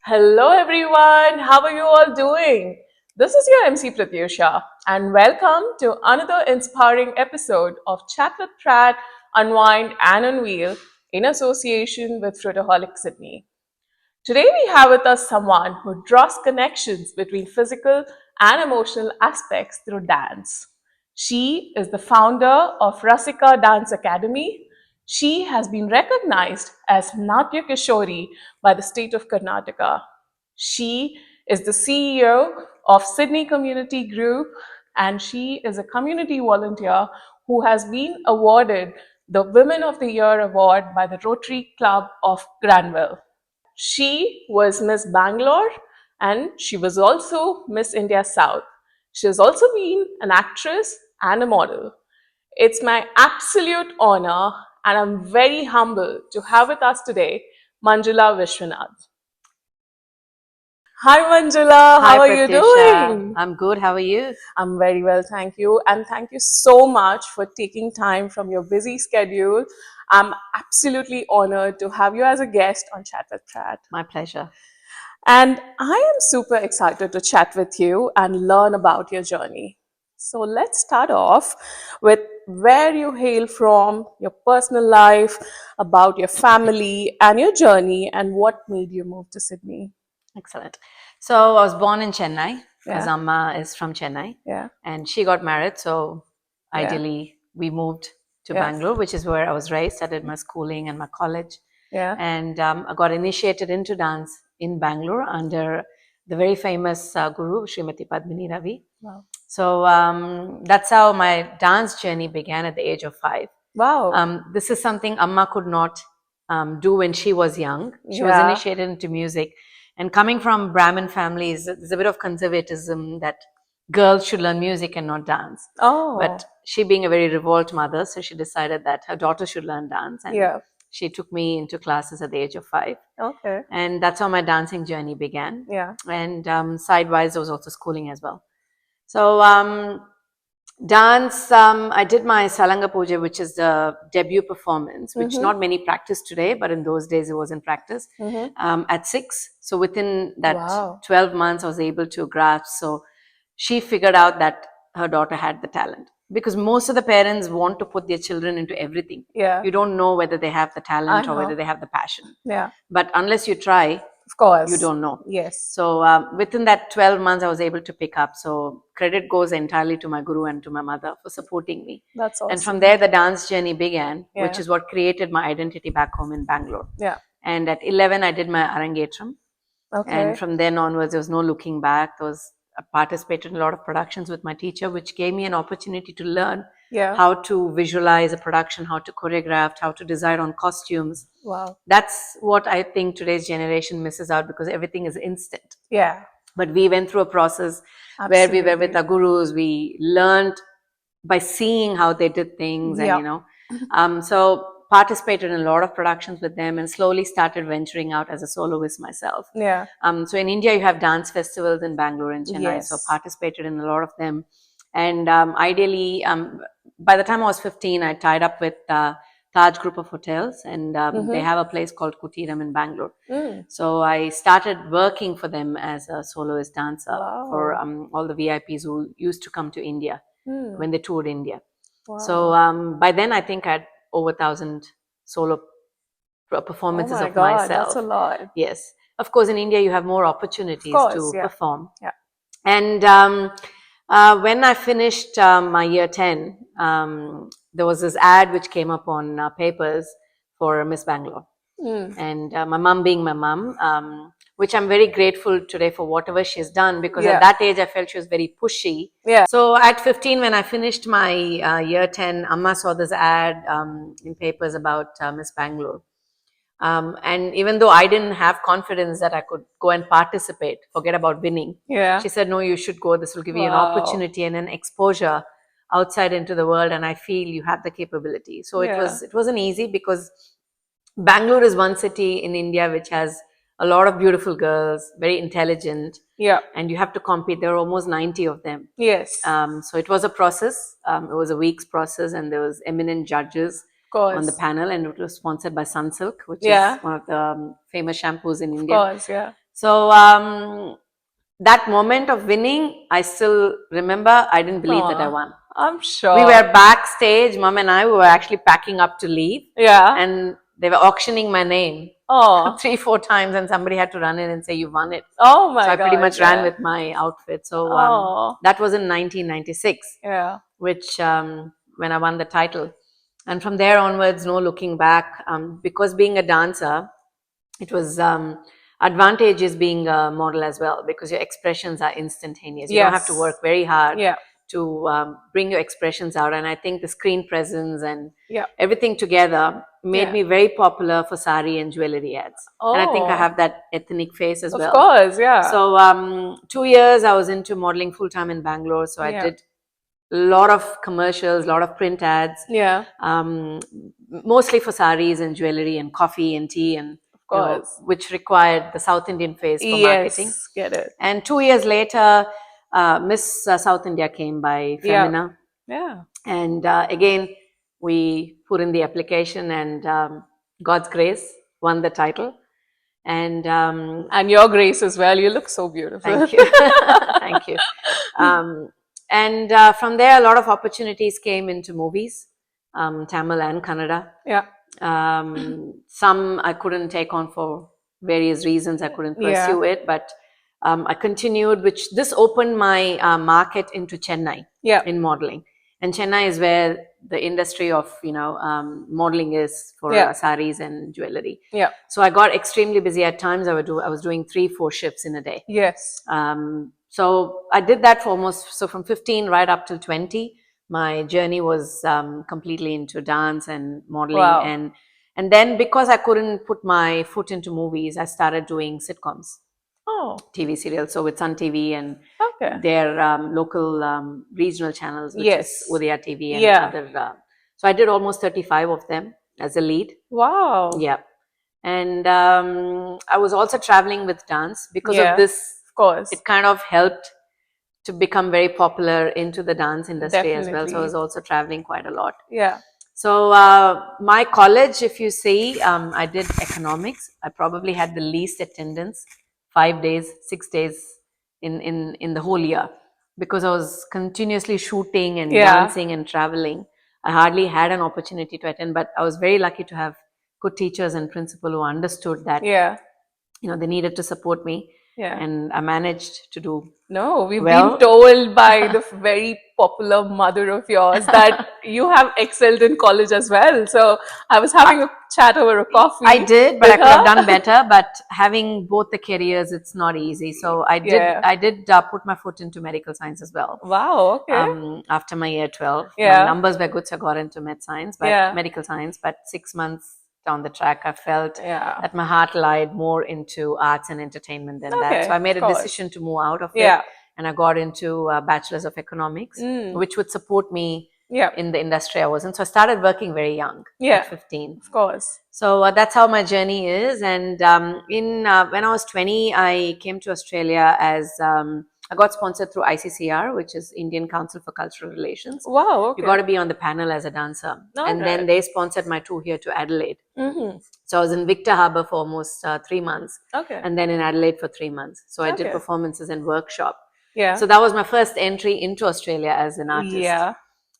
Hello everyone, how are you all doing? This is your MC Pratyusha and welcome to another inspiring episode of Chat with Pratt, Unwind and Unveil in association with Fruitaholic Sydney. Today we have with us someone who draws connections between physical and emotional aspects through dance. She is the founder of Rasika Dance Academy. She has been recognized as Natya Kishori by the state of Karnataka. She is the CEO of Sydney Community Group and she is a community volunteer who has been awarded the Women of the Year award by the Rotary Club of Granville. She was Miss Bangalore and she was also Miss India South. She has also been an actress and a model. It's my absolute honor and I'm very humbled to have with us today Manjula Viswanath. Hi Manjula, Hi how are you Pratyusha, doing? I'm good. How are you? I'm very well, thank you. And thank you so much for taking time from your busy schedule. I'm absolutely honored to have you as a guest on Chat with Pratt. My pleasure. And I am super excited to chat with you and learn about your journey. So let's start off with where you hail from, your personal life, about your family and your journey, and what made you move to Sydney. Excellent. So I was born in Chennai because Yeah, Amma is from Chennai yeah, and she got married. So yeah, ideally, we moved to yeah, Bangalore, which is where I was raised. I did my schooling and my college. yeah. And I got initiated into dance in Bangalore under the very famous guru, Srimati Padmini Ravi. Wow. So that's how my dance journey began at the age of 5. Wow. This is something Amma could not do when she was young. She was Yeah. initiated into music. And coming from Brahmin families, there's a bit of conservatism that girls should learn music and not dance. Oh. But she being a very revolt mother, so she decided that her daughter should learn dance. And Yeah. she took me into classes at the age of 5. Okay. And that's how my dancing journey began. Yeah. And sidewise, there was also schooling as well. So dance, I did my Salanga Puja, which is the debut performance, which not many practice today, but in those days it was in practice, at 6. So within that Wow. 12 months, I was able to grasp. So she figured out that her daughter had the talent. Because most of the parents want to put their children into everything. Yeah. You don't know whether they have the talent I or whether know. they have the passion. Yeah. But unless you try, Of course. you don't know. Yes. So within that 12 months, I was able to pick up. So credit goes entirely to my guru and to my mother for supporting me. That's awesome. And from there, the dance journey began, Yeah. which is what created my identity back home in Bangalore. Yeah. And at 11, I did my Arangetram. Okay. And from then onwards, there was no looking back. I participated in a lot of productions with my teacher, which gave me an opportunity to learn how to visualize a production, how to choreograph, how to decide on costumes. Wow. That's what I think today's generation misses out because everything is instant. Yeah. But we went through a process where we were with our gurus. We learned by seeing how they did things, and so participated in a lot of productions with them, and slowly started venturing out as a soloist myself. Yeah. So in India, you have dance festivals in Bangalore and Chennai. Yes. So participated in a lot of them, and ideally, by the time I was 15, I tied up with Taj Group of Hotels, and they have a place called Kutiram in Bangalore. So I started working for them as a soloist dancer for all the VIPs who used to come to India when they toured India. Wow. So by then, I think I had over 1,000 solo performances of myself. That's a lot. Yes. Of course, in India, you have more opportunities to perform. Yeah. And when I finished my year 10, there was this ad which came up on papers for Miss Bangalore. And my mom being my mom, which I'm very grateful today for whatever she's done, because at that age I felt she was very pushy. Yeah. So at 15, when I finished my year 10, Amma saw this ad in papers about Miss Bangalore. And even though I didn't have confidence that I could go and participate, forget about winning, she said, no, you should go. This will give you an opportunity and an exposure outside into the world. And I feel you have the capability. So it wasn't easy, because Bangalore is one city in India which has a lot of beautiful girls, very intelligent. Yeah. And you have to compete. There are almost 90 of them. Yes. So it was a process. It was a week's process, and there was eminent judges on the panel, and it was sponsored by Sunsilk, which is one of the famous shampoos in India. Of course, yeah. So that moment of winning, I still remember. I didn't believe that I Aw, won. I'm sure. We were backstage, Mom and I, we were actually packing up to leave. Yeah. And they were auctioning my name Oh. 3-4 times, and somebody had to run in and say, "You won it." Oh my So I pretty God. much ran Yeah. with my outfit. So Oh. that was in 1996, Yeah. which when I won the title. And from there onwards, no looking back. Because being a dancer, it was advantages being a model as well, because your expressions are instantaneous. You don't have to Yes. work very hard Yeah. to bring your expressions out. And I think the screen presence and Yeah. everything together made Yeah. me very popular for sari and jewelry ads. And I think I Oh. have that ethnic face as Of well. course. Yeah. So 2 years I was into modeling full time in Bangalore. So I Yeah. did a lot of commercials, a lot of print ads, Yeah. mostly for saris and jewelry and coffee and tea, and Of course. which required the South Indian face for marketing. Yes. Get it. And 2 years later, Miss South India came by Yeah. Femina. Yeah. And again, we put in the application, and God's grace won the title. And your grace as well. You look so beautiful. thank you. Thank you. And from there, a lot of opportunities came into movies, Tamil and Kannada. Yeah. Some I couldn't take on for various reasons. I couldn't Yeah. pursue it, but I continued, which this opened my market into Chennai Yeah. in modeling. And Chennai is where the industry of modeling is for Yeah. saris and jewelry. Yeah. So I got extremely busy at times. I was doing 3-4 shifts in a day. Yes. So I did that for so from 15 right up till 20, my journey was completely into dance and modeling. Wow. And then because I couldn't put my foot into movies, I started doing sitcoms, Oh. TV serials. So with Sun TV and Okay. their local regional channels, which Yes. is Udaya TV and Yeah. other. So I did almost 35 of them as a lead. Wow. Yeah. And I was also traveling with dance because Yeah. of this. Of course. It kind of helped to become very popular into the dance industry as well. So I was Definitely. also traveling quite a lot. Yeah. So my college, if you see, I did economics. I probably had the least attendance, 5 days, 6 days in the whole year, because I was continuously shooting and Yeah. dancing and traveling. I hardly had an opportunity to attend, but I was very lucky to have good teachers and principal who understood that Yeah. they needed to support me. Yeah. And I managed to do. No, we've Well- been told by the very popular mother of yours that you have excelled in college as well. So I was having a chat over a coffee. I did, but I with could have her. done better. But having both the careers, it's not easy. So I did. Yeah. I did put my foot into medical science as well. Wow. Okay. After my year 12, Yeah. my numbers were good, so I got into med science, but Yeah. medical science. But 6 months down the track, I felt Yeah. that my heart lied more into arts and entertainment than that. Okay, So I made of a course. decision to move out of Yeah. it, and I got into a bachelor's of economics, which would support me Yeah. in the industry I was in. So I started working very young, Yeah. at 15. Of course. So that's how my journey is. And when I was 20, I came to Australia as I got sponsored through ICCR, which is Indian Council for Cultural Relations. Wow. Okay. You got to be on the panel as a dancer. And then Alright. they sponsored my tour here to Adelaide. Mm-hmm. So I was in Victor Harbour for almost 3 months, Okay. and then in Adelaide for 3 months. So I did Okay. performances and workshop. Yeah. So that was my first entry into Australia as an artist. Yeah.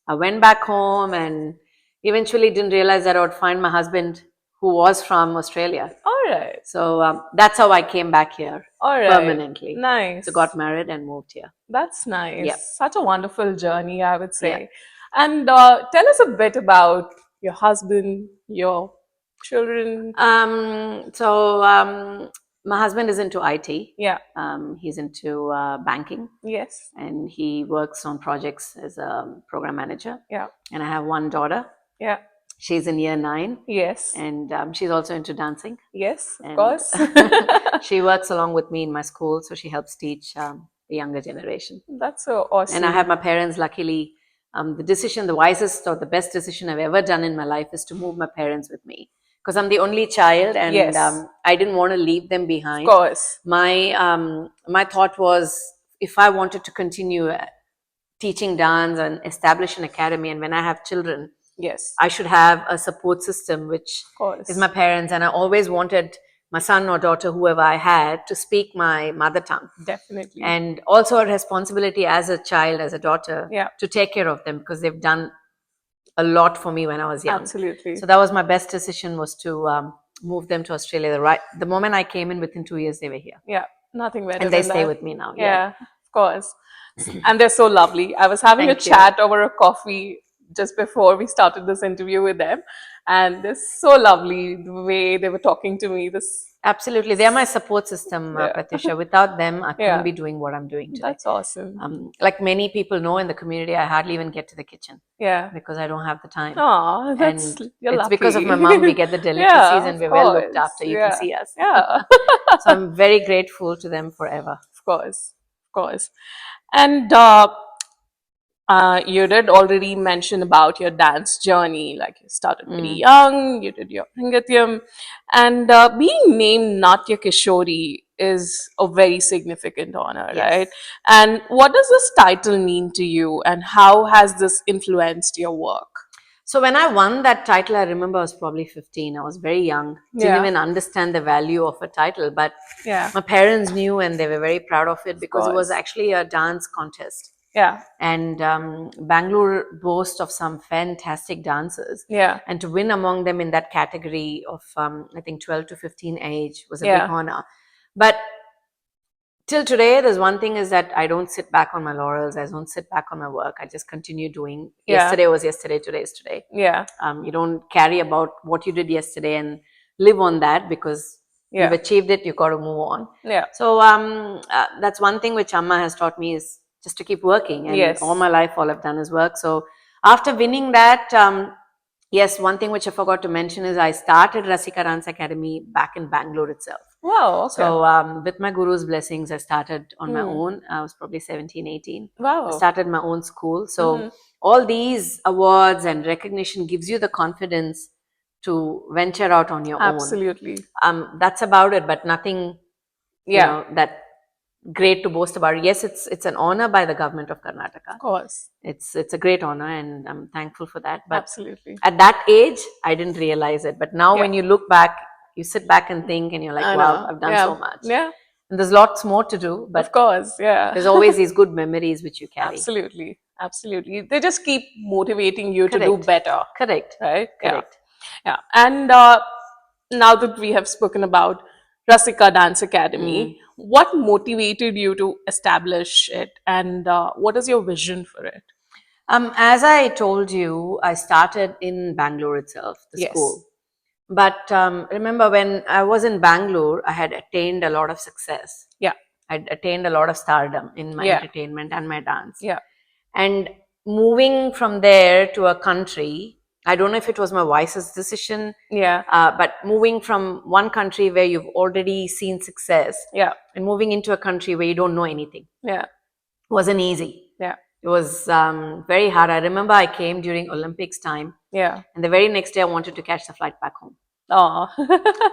I went back home and eventually didn't realize that I would find my husband, who was from Australia. All right. So that's how I came back here All right. permanently. Nice. So got married and moved here. That's nice. Yeah. Such a wonderful journey, I would say. Yeah. And tell us a bit about your husband, your children. My husband is into IT. Yeah. He's into banking, Yes. and he works on projects as a program manager. Yeah. And I have one daughter. Yeah. She's in year 9. Yes. And she's also into dancing. Yes, of And course. she works along with me in my school, so she helps teach the younger generation. That's so awesome. And I have my parents, luckily, the wisest or the best decision I've ever done in my life is to move my parents with me. Because I'm the only child, and Yes. I didn't want to leave them behind. Of course. My thought was, if I wanted to continue teaching dance and establish an academy, and when I have children, Yes. I should have a support system, which Of course. is my parents. And I always wanted my son or daughter, whoever I had, to speak my mother tongue. Definitely. And also a responsibility as a child, as a daughter, Yeah. to take care of them, because they've done a lot for me when I was young. Absolutely. So that was my best decision, was to move them to Australia. The moment I came in, within 2 years, they were here. Yeah. Nothing better And they than stay that. with me now. Yeah, of course. And they're so lovely. I was having a Thank you. chat over a coffee just before we started this interview with them, and they're so lovely the way they were talking to me. Absolutely. They are my support system, Yeah. Pratyusha. Without them, I couldn't Yeah. be doing what I'm doing today. That's awesome. Like many people know in the community, I hardly even get to the kitchen Yeah. because I don't have the time. Oh, And you're it's lucky. because of my mom we get the delicacies, Yeah, and of we're well looked course. after. You Yeah. can see us. Yeah. So I'm very grateful to them forever. Of course. Of course. And you did already mention about your dance journey. Like you started very young, you did your Bharatanatyam, and being named Natya Kishori is a very significant honor, Yes. right? And what does this title mean to you, and how has this influenced your work? So when I won that title, I remember I was probably 15. I was very young, didn't Yeah. even understand the value of a title, but Yeah. my parents knew and they were very proud of it, because it was course. actually a dance contest. Yeah. And Bangalore boasts of some fantastic dancers. Yeah. And to win among them in that category of, I think, 12 to 15 age was a Yeah. big honor. But till today, there's one thing, is that I don't sit back on my laurels. I don't sit back on my work. I just continue doing. Yeah. Yesterday was yesterday, today is today. Yeah. You don't carry about what you did yesterday and live on that, because Yeah. you've achieved it, you've got to move on. Yeah. So that's one thing which Amma has taught me, is just to keep working. And Yes. all my life, all I've done is work. So after winning that, yes, one thing which I forgot to mention is I started Rasika Dance Academy back in Bangalore itself. Wow. Okay. So with my guru's blessings, I started on my own. I was probably 17, 18. Wow. I started my own school. So all these awards and recognition gives you the confidence to venture out on your Absolutely. own. That's about it, but nothing, Yeah. that great to boast about. Yes, it's an honor by the government of Karnataka. Of course. It's a great honor, and I'm thankful for that. But Absolutely. at that age, I didn't realize it. But now, Yeah. when you look back, you sit back and think, and you're like, I wow, know. I've done Yeah. so much. Yeah. And there's lots more to do, but Of course. Yeah. there's always these good memories which you carry. Absolutely. Absolutely. They just keep motivating you to do Correct. better. Correct. Right? Correct. Yeah. And now that we have spoken about Rasika Dance Academy, what motivated you to establish it, and what is your vision for it? As I told you, I started in Bangalore itself, the Yes. school. But remember, when I was in Bangalore, I had attained a lot of success. Yeah. I'd attained a lot of stardom in my Yeah. entertainment and my dance. Yeah. And moving from there to a country, I don't know if it was my wisest decision, Yeah. but moving from one country where you've already seen success, Yeah. and moving into a country where you don't know anything, Yeah. wasn't easy. Yeah. It was very hard. I remember I came during Olympics time, Yeah. and the very next day I wanted to catch the flight back home. Oh.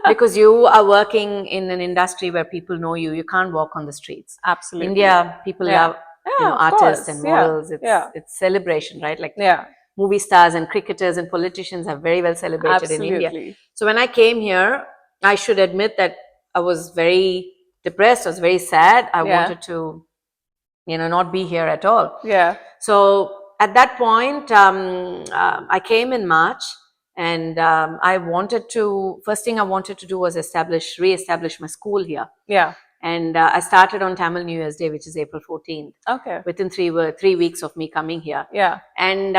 Because you are working in an industry where people know you. You can't walk on the streets. Absolutely. India, people Yeah. love Yeah, of artists course. and Yeah. models. Yeah. It's celebration, right? Like Yeah. movie stars and cricketers and politicians are very well celebrated in India. Absolutely. So when I came here, I should admit that I was very depressed. I was very sad. I Yeah. wanted to, not be here at all. Yeah. So at that point, I came in March, and first thing I wanted to do was re-establish my school here. Yeah. And I started on Tamil New Year's Day, which is April 14th, Okay. within 3 weeks of me coming here. Yeah. And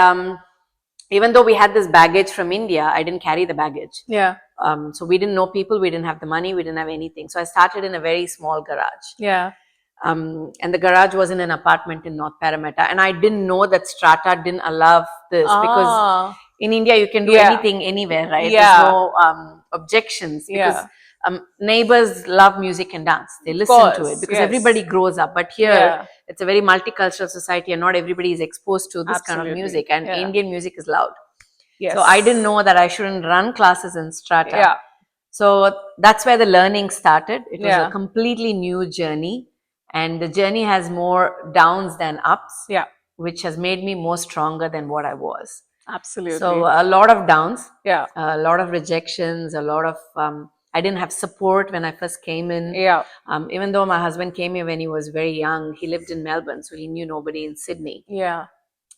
even though we had this baggage from India, I didn't carry the baggage. Yeah. So we didn't know people, we didn't have the money, we didn't have anything. So I started in a very small garage. Yeah. And the garage was in an apartment in North Parramatta. And I didn't know that Strata didn't allow this, because in India, you can do anything anywhere, right? Yeah. There's no objections, because neighbors love music and dance. They listen to it, because everybody grows up. But here, it's a very multicultural society, and not everybody is exposed to this kind of music. And Indian music is loud. Yes. So I didn't know that I shouldn't run classes in Strata. Yeah. So that's where the learning started. It was Yeah. a completely new journey. And the journey has more downs than ups, Yeah. which has made me more stronger than what I was. Absolutely. So a lot of downs, Yeah. a lot of rejections, a lot of I didn't have support when I first came in. Yeah. Even though my husband came here when he was very young, he lived in Melbourne, so he knew nobody in Sydney. Yeah.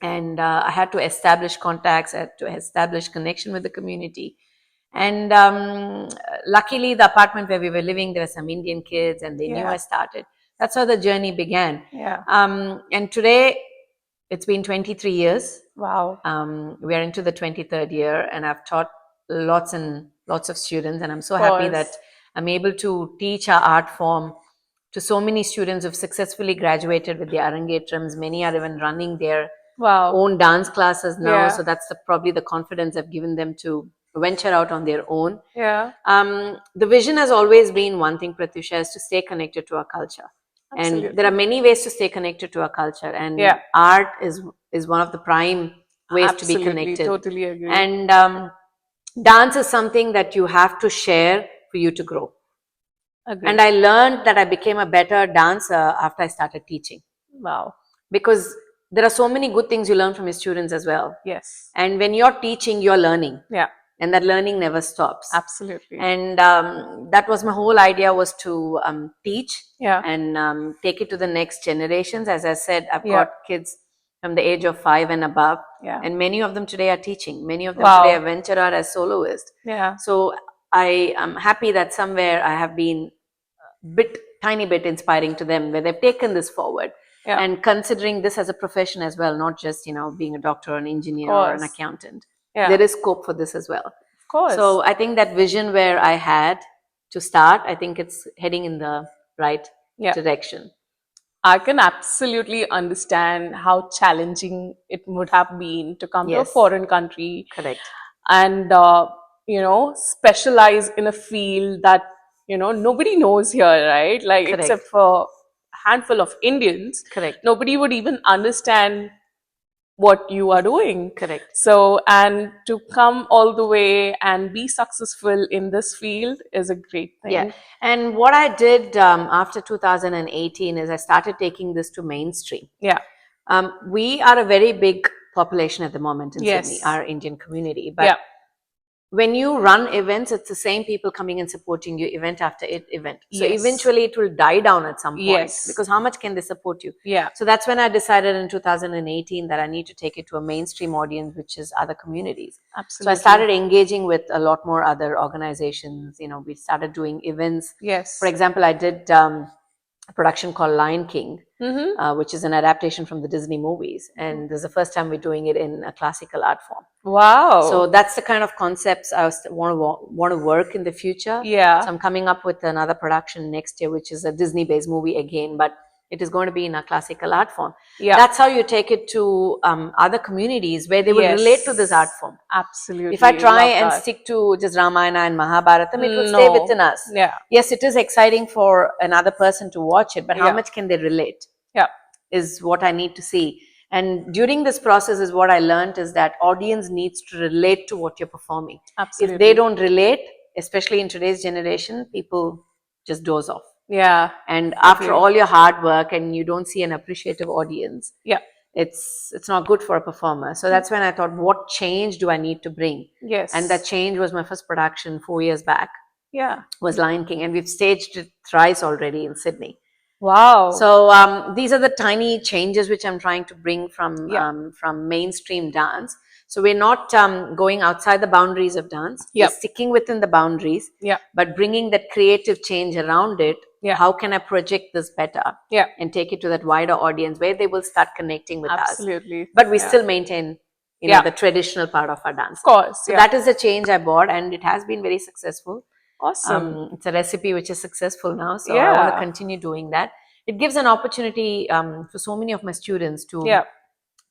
And I had to establish contacts, I had to establish connection with the community. And luckily, the apartment where we were living, there were some Indian kids, and they knew Yeah. I started. That's how the journey began. Yeah. And today, it's been 23 years. Wow. We are into the 23rd year, and I've taught lots and lots of students, and I'm so Of happy course. that I'm able to teach our art form to so many students who've successfully graduated with their Arangetrams. Many are even running their Wow. own dance classes now. Yeah. So that's probably the confidence I've given them to venture out on their own. Yeah. The vision has always been one thing, Pratyusha, is to stay connected to our culture. Absolutely. And there are many ways to stay connected to our culture, and Yeah. art is one of the prime ways to be Absolutely. connected. Totally agree. And dance is something that you have to share for you to grow. Agree. And I learned that I became a better dancer after I started teaching, Wow. because there are so many good things you learn from your students as well. Yes. And when you're teaching, you're learning. Yeah. And that learning never stops. Absolutely. And that was my whole idea, was to teach Yeah. and take it to the next generations. As I said, I've Yeah. got kids from the age of 5 and above. Yeah. And many of them today are teaching. Many of them Wow. today have ventured out as soloists. Yeah. So I am happy that somewhere I have been tiny bit inspiring to them, where they've taken this forward. Yeah. And considering this as a profession as well, not just, being a doctor or an engineer or an accountant. Yeah. There is scope for this as well. Of course. So I think that vision where I had to start, I think it's heading in the right direction. I can absolutely understand how challenging it would have been to come to a Yes. foreign country. Correct. And, specialize in a field that, nobody knows here, right? Like, Correct. except for a handful of Indians. Correct. Nobody would even understand what you are doing. Correct. So, and to come all the way and be successful in this field is a great thing. Yeah. And what I did after 2018 is I started taking this to mainstream. Yeah. We are a very big population at the moment in Yes. Sydney, our Indian community. But when you run events, it's the same people coming and supporting you event after event. So Yes. eventually it will die down at some point. Yes. Because how much can they support you? Yeah. So that's when I decided in 2018 that I need to take it to a mainstream audience, which is other communities. Absolutely. So I started engaging with a lot more other organizations. We started doing events. Yes. For example, I did a production called Lion King, which is an adaptation from the Disney movies. And this is the first time we're doing it in a classical art form. Wow. So that's the kind of concepts I want to work in the future. Yeah. So I'm coming up with another production next year, which is a Disney-based movie again, but it is going to be in a classical art form. Yeah. That's how you take it to other communities where they will relate to this art form. Absolutely. If I try Love and that. stick to just Ramayana and Mahabharatam, it will stay within us. Yeah. Yes, it is exciting for another person to watch it, but how much can they relate? Yeah. Is what I need to see. And during this process is what I learned is that audience needs to relate to what you're performing. Absolutely. If they don't relate, especially in today's generation, people just doze off. Yeah. And after all your hard work and you don't see an appreciative audience, it's not good for a performer. So that's when I thought, what change do I need to bring? Yes. And that change was my first production 4 years back. Yeah. Was Lion King, and we've staged it thrice already in Sydney. Wow. So these are the tiny changes which I'm trying to bring from mainstream dance. So we're not going outside the boundaries of dance. We're sticking within the boundaries, but bringing that creative change around it. How can I project this better and take it to that wider audience where they will start connecting with us? Absolutely. But we still maintain the traditional part of our dance. Of course. So that is the change I brought, and it has been very successful. Awesome. It's a recipe which is successful now, so I want to continue doing that. It gives an opportunity for so many of my students to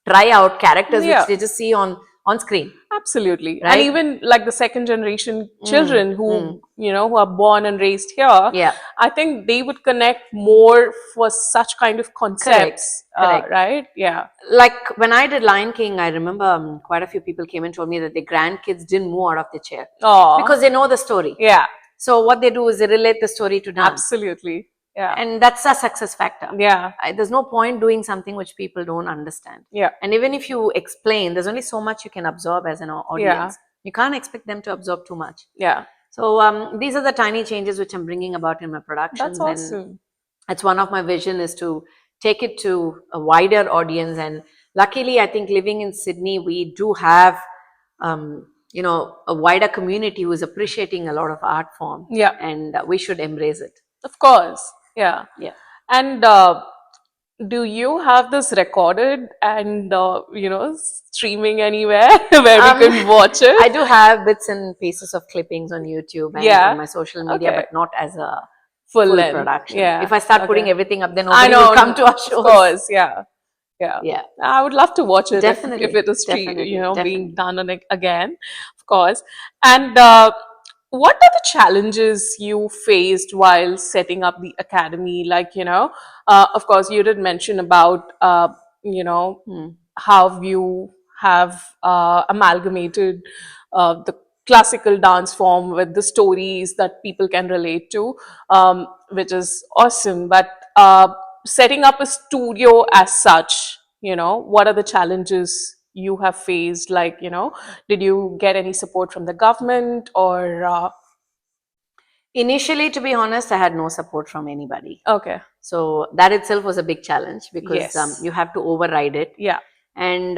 try out characters which they just see on screen. Absolutely. Right? And even like the second generation children who who are born and raised here, I think they would connect more for such kind of concepts. Correct. Right? Yeah. Like when I did Lion King, I remember quite a few people came and told me that their grandkids didn't move out of the chair because they know the story. Yeah. So what they do is they relate the story to dance. Absolutely. Yeah. And that's a success factor. Yeah. There's no point doing something which people don't understand. Yeah. And even if you explain, there's only so much you can absorb as an audience. You can't expect them to absorb too much. Yeah. So these are the tiny changes which I'm bringing about in my That's productions, and awesome. that's one of my vision, is to take it to a wider audience. And luckily, I think living in Sydney, we do have a wider community who is appreciating a lot of art form, Yeah, and we should embrace it. of course. Yeah. Yeah. And do you have this recorded and streaming anywhere where we Um, can watch I it? do have bits and pieces of clippings on YouTube and on Yeah. my social media, Okay. but not as a Full full length. production. Yeah. If I start putting Okay. everything up, then I nobody will know. come to our Of shows. course. Yeah. Yeah. Yeah, I would love to watch it if definitely, it is definitely, being definitely. done on it again, of course. And what are the challenges you faced while setting up the academy? Like, of course, you did mention about you know Hmm. how you have amalgamated the classical dance form with the stories that people can relate to, which is awesome. But setting up a studio as such, what are the challenges you have faced? Like, did you get any support from the government or Initially, to be honest, I had no support from anybody. okay. So that itself was a big challenge, because Yes. you have to override it, Yeah. and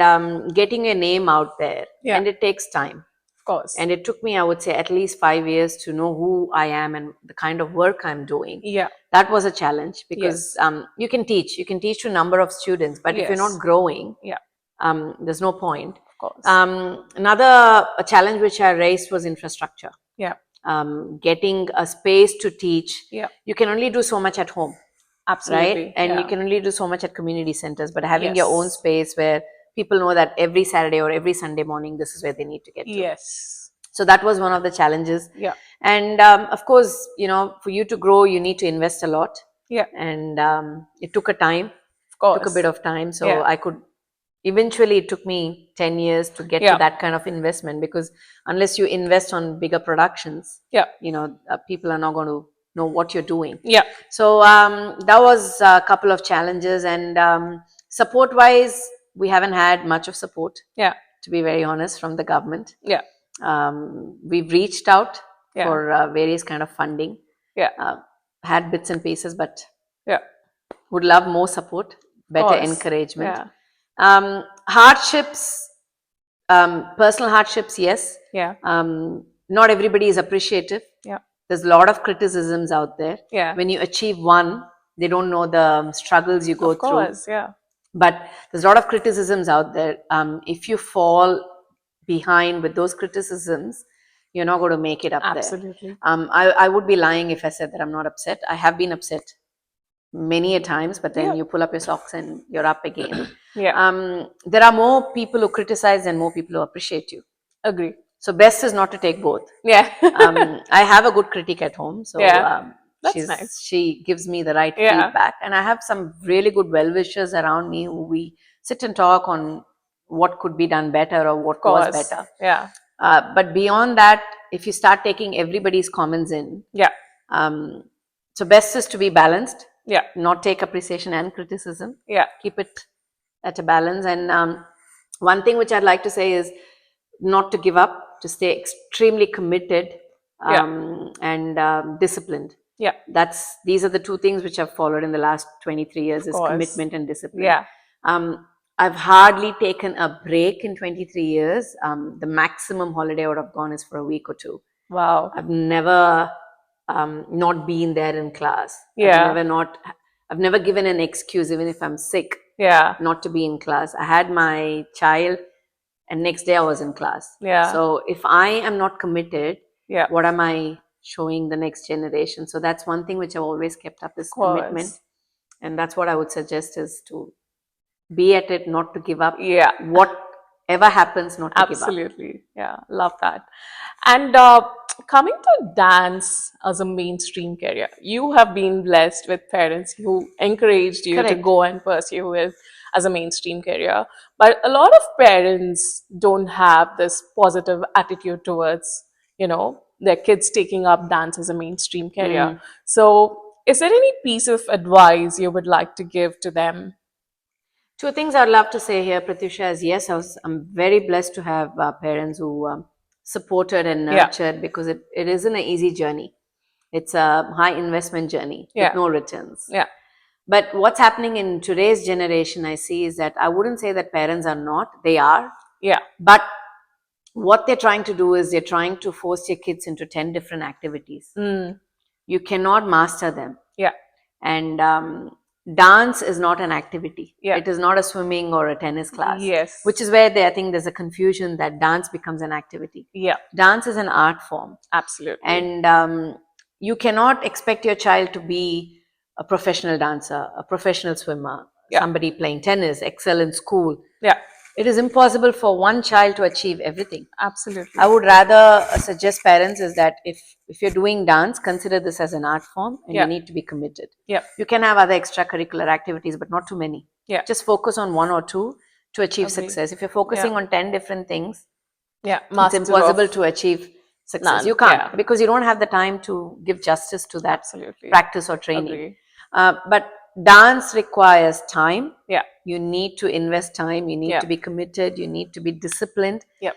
getting a name out there, Yeah. and it takes time. Of course. And it took me, I would say, at least 5 years to know who I am and the kind of work I'm doing. Yeah. That was a challenge, because Yes. you can teach to a number of students, but if you're not Yes. growing, Yeah. there's no point. Of course. Another a challenge which I raised was infrastructure. Yeah. Getting a space to teach. Yeah. You can only do so much at home, right? Absolutely. And you Yeah. can only do so much at community centers, but having your own Yes. space where people know that every Saturday or every Sunday morning, this is where they need to get to. Yes. So that was one of the challenges. Yeah. And of course, for you to grow, you need to invest a lot. Yeah. And it took a bit Of course. of time. So Yeah. I could eventually, it took me 10 years to get to Yeah. that kind of investment, because unless you invest on bigger productions, Yeah. people are not going to know what you're doing. Yeah. So that was a couple of challenges. And support wise, we haven't had much of support, Yeah. to be very honest, from the government. Yeah. We've reached out Yeah. for various kind of funding. Yeah. Had bits and pieces, but Yeah. would love more support, better Course. encouragement. Yeah. Hardships, personal hardships, yes. Yeah. Not everybody is appreciative. Yeah. There's a lot of criticisms out there. Yeah. When you achieve one, they don't know the struggles you go Of through. course. Yeah. But there's a lot of criticisms out there. If you fall behind with those criticisms, you're not going to make it up Absolutely. there. I would be lying if I said that I'm not upset. I have been upset many a times, but then Yeah. you pull up your socks and you're up again. Yeah. There are more people who criticize and more people who appreciate you. Agree. So best is not to take both. Yeah. I have a good critic at home, so Yeah. That's nice. she gives me the right Yeah. feedback, and I have some really good well-wishers around me who we sit and talk on what could be done better or what Of was course. better. Yeah. But beyond that, if you start taking everybody's comments in, Yeah. so best is to be balanced, Yeah. not take appreciation and criticism. Yeah. Keep it at a balance. And one thing which I'd like to say is not to give up, to stay extremely committed and disciplined. Yeah. These are the two things which I've followed in the last 23 years, is course. commitment and discipline. Yeah. I've hardly taken a break in 23 years. The maximum holiday I would have gone is for a week or two. Wow. I've never not been there in class. Yeah. I've never given an excuse, even if I'm sick, Yeah. not to be in class. I had my child, and next day I was in class. Yeah. So if I am not committed, Yeah. what am I showing the next generation? So that's one thing which I've always kept up, is course. commitment. And that's what I would suggest, is to be at it, not to give up. Yeah. Whatever happens, not to give up. Absolutely. Yeah. Love that. And coming to dance as a mainstream career, you have been blessed with parents who encouraged you to Correct. go and pursue it as a mainstream career. But a lot of parents don't have this positive attitude towards, their kids taking up dance as a mainstream career. So, is there any piece of advice you would like to give to them? Two things I'd love to say here, Pratyusha, is yes, I'm very blessed to have parents who supported and Yeah. nurtured, because it isn't an easy journey. It's a high investment journey Yeah. with no returns. Yeah. But what's happening in today's generation, I see, is that I wouldn't say that parents are not, they are. Yeah. But what they're trying to do is they're trying to force your kids into 10 different activities. You cannot master them. Yeah. And dance is not an activity. Yeah. It is not a swimming or a tennis class. Yes. Which is where I think there's a confusion that dance becomes an activity. Yeah. Dance is an art form. Absolutely. And you cannot expect your child to be a professional dancer, a professional swimmer, Yeah. somebody playing tennis, excel in school. Yeah. It is impossible for one child to achieve everything. Absolutely. I would rather suggest parents is that if you're doing dance, consider this as an art form, and Yeah. you need to be committed. Yeah. You can have other extracurricular activities, but not too many. Yeah. Just focus on one or two to achieve Agree. success. If you're focusing on 10 different things, Yeah. it's impossible to achieve success. None. You can't, Yeah. because you don't have the time to give justice to that Absolutely. practice or training. Agree. But dance requires time. Yeah. You need to invest time. You need Yeah. to be committed. You need to be disciplined. Yeah.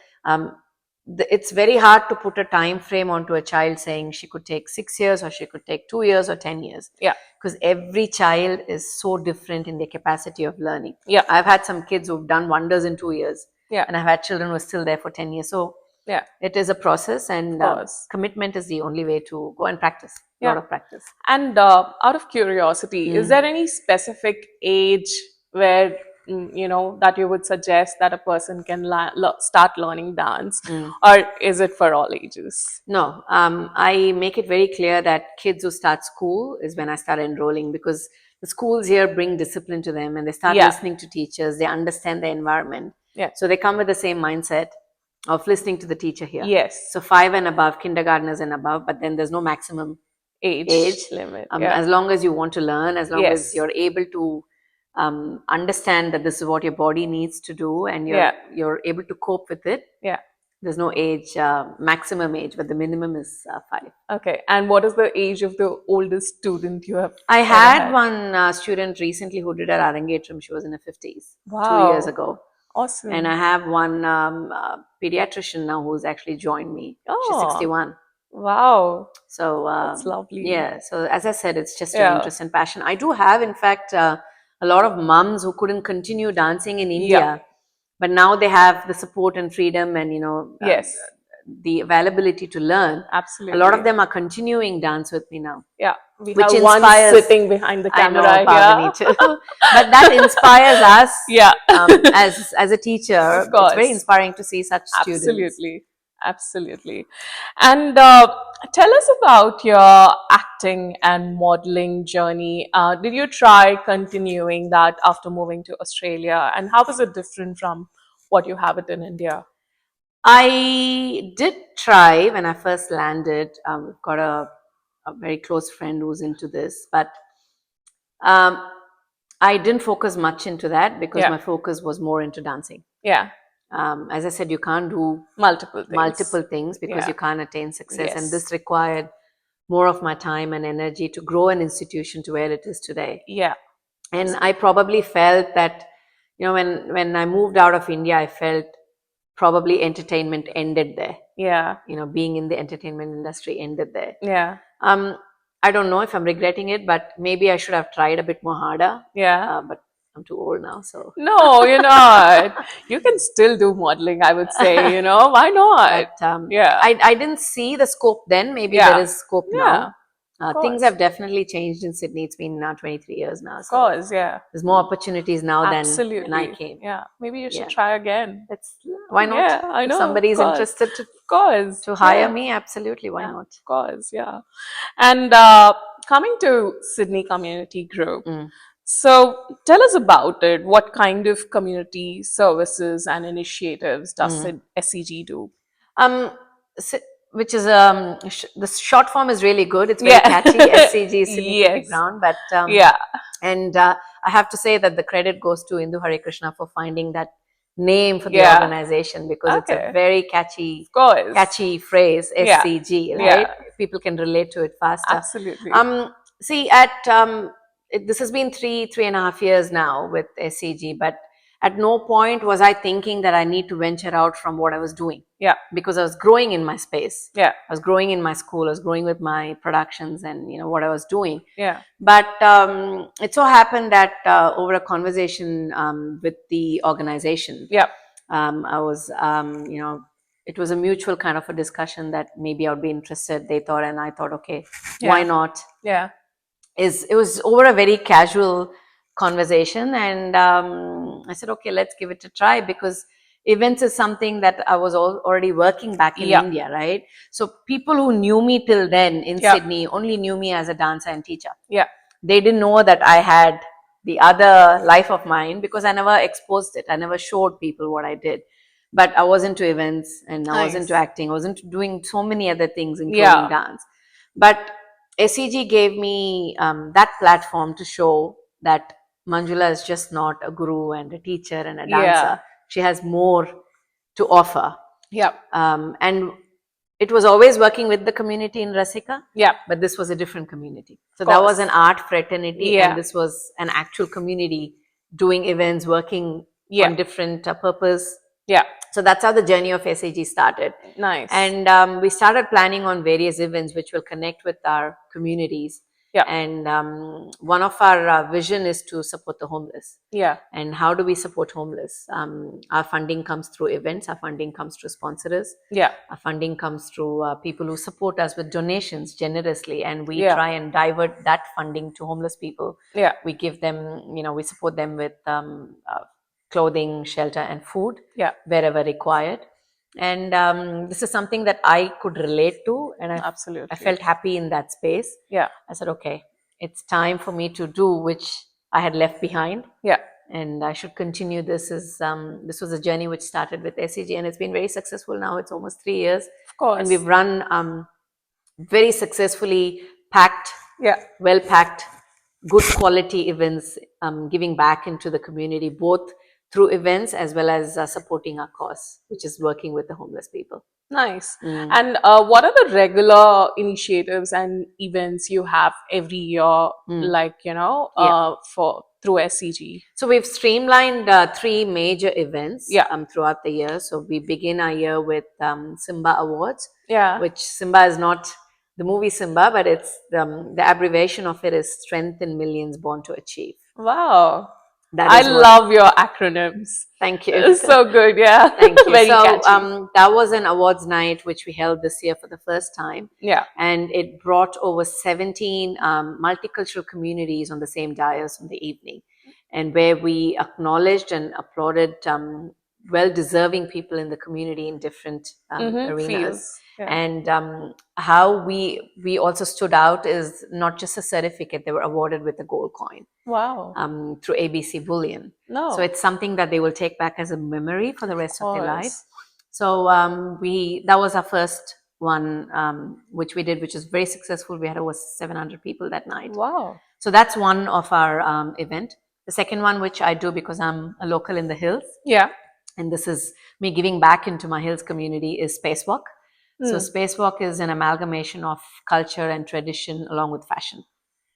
It's very hard to put a time frame onto a child saying she could take 6 years or she could take 2 years or 10 years. Yeah. Because every child is so different in their capacity of learning. Yeah. I've had some kids who've done wonders in 2 years. Yeah. And I've had children who are still there for 10 years. So yeah, it is a process, and commitment is the only way to go and practice. A lot of practice. And out of curiosity, is there any specific age where that you would suggest that a person can start learning dance, or is it for all ages? No, I make it very clear that kids who start school is when I start enrolling, because the schools here bring discipline to them, and they start listening to teachers. They understand the environment. Yeah. So they come with the same mindset of listening to the teacher here. Yes. So 5 and above, kindergartners and above, but then there's no maximum age limit. As long as you want to learn, as long as you're able to understand that this is what your body needs to do, and you're able to cope with it. Yeah. There's no age, maximum age, but the minimum is 5. Okay. And what is the age of the oldest student you have? I had one student recently who did her Arangetram. She was in her 50s, wow. 2 years ago. Awesome. And I have one pediatrician now who's actually joined me. She's 61. Wow. So that's lovely. Yeah. So as I said, it's just an interest and passion. I do have, in fact, a lot of mums who couldn't continue dancing in India, but now they have the support and freedom and, the availability to learn. Absolutely. A lot of them are continuing dance with me now. Yeah. We have one sitting behind the camera here. But that inspires us. Yeah. As a teacher, it's very inspiring to see such students. Absolutely. And tell us about your acting and modeling journey. Did you try continuing that after moving to Australia? And how was it different from what you have it in India? I did try when I first landed. We've got a very close friend who's into this, but I didn't focus much into that because my focus was more into dancing. Yeah. As I said, you can't do multiple things because you can't attain success. And this required more of my time and energy to grow an institution to where it is today. Yeah. And I probably felt that, when I moved out of India, I felt probably entertainment ended there. Yeah. Being in the entertainment industry ended there. Yeah. I don't know if I'm regretting it, but maybe I should have tried a bit more harder. Yeah. But I'm too old now, so. No, you're not. You can still do modeling, I would say, why not? But, I didn't see the scope then. Maybe there is scope now. Things have definitely changed in Sydney. It's been now 23 years now. So of course, yeah. There's more opportunities now than when I came. Yeah, maybe you should try again. Why not? Yeah, I know. If somebody's interested to hire me, absolutely, why not? Of course, yeah. And coming to Sydney Community Group, so tell us about it. What kind of community services and initiatives does SCG do? Which is the short form is really good. It's very catchy. SCG Sydney Ground, but and I have to say that the credit goes to Indu Hare Krishna for finding that name for the organization, because it's a very catchy phrase, SCG, right? People can relate to it faster. Absolutely. See, this has been 3.5 years now with SCG, but at no point was I thinking that I need to venture out from what I was doing. Yeah. Because I was growing in my space. Yeah. I was growing in my school. I was growing with my productions and what I was doing. Yeah. But it so happened that over a conversation with the organization, Yeah. I was, it was a mutual kind of a discussion that maybe I would be interested. They thought, and I thought, okay, why not? Yeah. It was over a very casual conversation, and I said, okay, let's give it a try, because events is something that I was already working back in India, right? So people who knew me till then in Sydney only knew me as a dancer and teacher. Yeah. They didn't know that I had the other life of mine, because I never exposed it. I never showed people what I did. But I was into events, and I was into acting. I was into doing so many other things, including dance. But SCG gave me that platform to show that Manjula is just not a guru and a teacher and a dancer. She has more to offer. Yeah. And it was always working with the community in Rasika. Yeah. But this was a different community. So that was an art fraternity, and this was an actual community doing events, working on different purpose. Yeah. So that's how the journey of SCG started. Nice. And we started planning on various events which will connect with our communities. Yeah. And one of our vision is to support the homeless. Yeah. And how do we support homeless? Our funding comes through events. Our funding comes through sponsors. Yeah. Our funding comes through people who support us with donations generously, and we try and divert that funding to homeless people. Yeah. We give them, we support them with clothing, shelter, and food. Yeah. Wherever required. And this is something that I could relate to, and I felt happy in that space. Yeah. I said, okay, it's time for me to do which I had left behind. Yeah. And I should continue this. This was a journey which started with SCG, and it's been very successful now. It's almost 3 years. Of course. And we've run very successfully packed, well packed, good quality events, giving back into the community, both through events as well as supporting our cause, which is working with the homeless people. Nice. And what are the regular initiatives and events you have every year, like, for through SCG? So we've streamlined 3 major events throughout the year. So we begin our year with Simba Awards, which Simba is not the movie Simba, but it's the abbreviation of it is Strength in Millions Born to Achieve. Wow. I love your acronyms. Thank you. It's so good, yeah. Thank you. Very catchy. That was an awards night which we held this year for the first time. Yeah. And it brought over 17 multicultural communities on the same dais in the evening, and where we acknowledged and applauded well-deserving people in the community in different arenas. And how we also stood out is not just a certificate; they were awarded with a gold coin. Wow! Through ABC Bullion. No. So it's something that they will take back as a memory for the rest of their life. So that was our first one, which we did, which was very successful. We had over 700 people that night. Wow! So that's one of our event. The second one, which I do because I'm a local in the hills. Yeah. And this is me giving back into my hills community, is Spacewalk. So Spacewalk is an amalgamation of culture and tradition along with fashion.